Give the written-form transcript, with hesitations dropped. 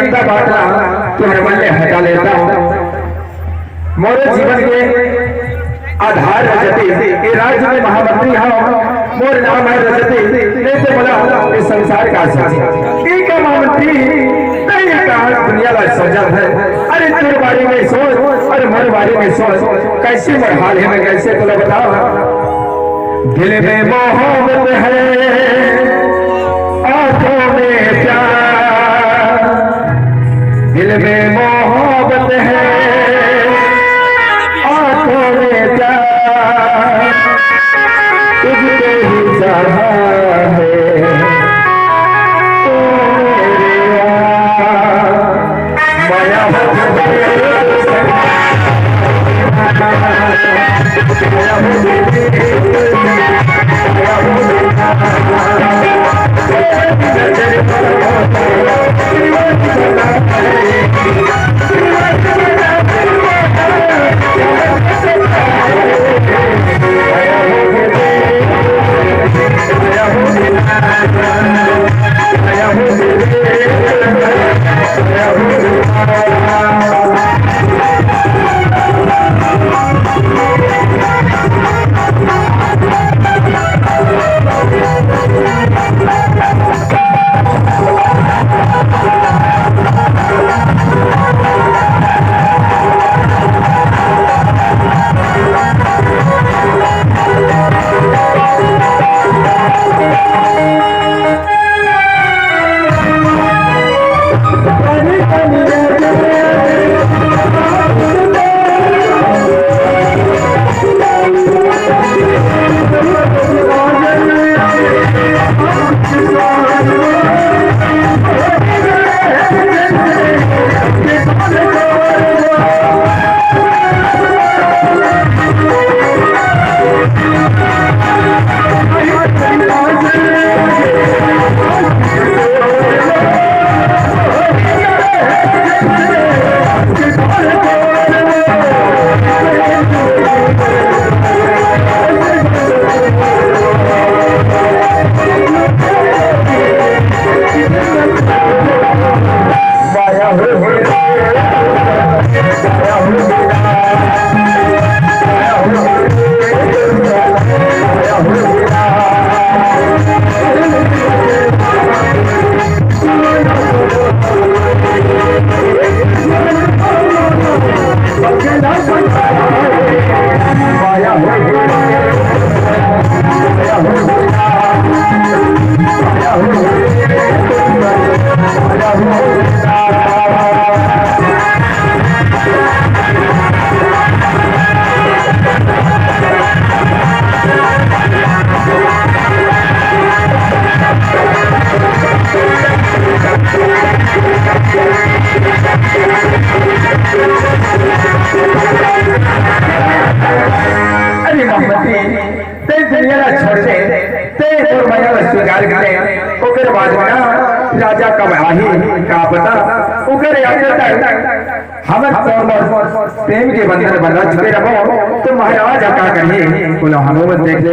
गंदा बात तुम्हारे मन में हटा लेता हूँ। मोरे जीवन के आधार रजती ये राज्य में महामंत्री हाँ मोर नाम है रजती नहीं तो बोला ये संसार का साथी एक महामंत्री नहीं कहा दुनिया का सजग है। अरे तेरे बारे में सोच अरे मोरे बारे में सोच कैसे मोर हाल है मैं कैसे तुझे बताओ। दिल में मोहब्बत है आंखों में प्यार दिल में मोहब्बत है आंखों में प्यार तुझको ही चाहा है तो मेरे माया राजा कब आही का पता उकर हम प्रेम के बंधन बंधा चुके रहो तो महाराज का करिए हनुमत देख ले